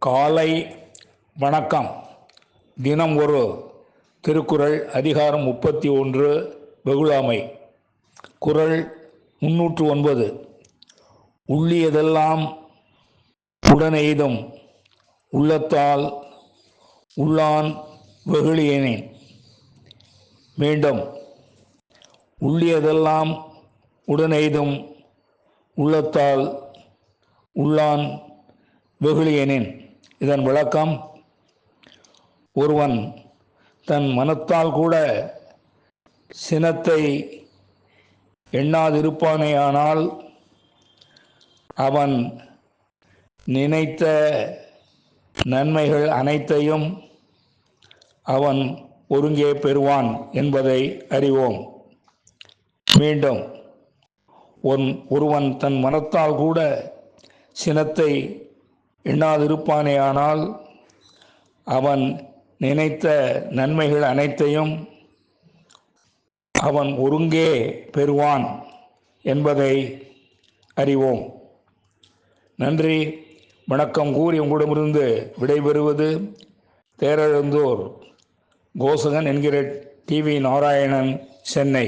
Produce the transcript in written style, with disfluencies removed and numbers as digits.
காலை வணக்கம். தினம் ஒரு திருக்குறள். அதிகாரம் 31, வெகுளாமை. குறள் 309. உள்ளியதெல்லாம் உடனெய்தும் உள்ளத்தால் உள்ளான் வெகுளியனேன். மீண்டும், உள்ளியதெல்லாம் உடனெய்தும் உள்ளத்தால் உள்ளான் வெகுளியனேன். இதன் விளக்கம்: ஒருவன் தன் மனத்தால் கூட சினத்தை எண்ணாதிருப்பானேயானால் அவன் நினைத்த நன்மைகள் அனைத்தையும் அவன் ஒருங்கே பெறுவான் என்பதை அறிவோம். மீண்டும், ஒருவன் தன் மனத்தால் கூட சினத்தை எண்ணாதிருப்பானேயானால் அவன் நினைத்த நன்மைகள் அனைத்தையும் அவன் ஒருங்கே பெறுவான் என்பதை அறிவோம். நன்றி, வணக்கம் கூறி உங்களிடமிருந்து விடைபெறுவது தேரெழுந்தூர் கோசகன் என்கிற டிவி நாராயணன், சென்னை.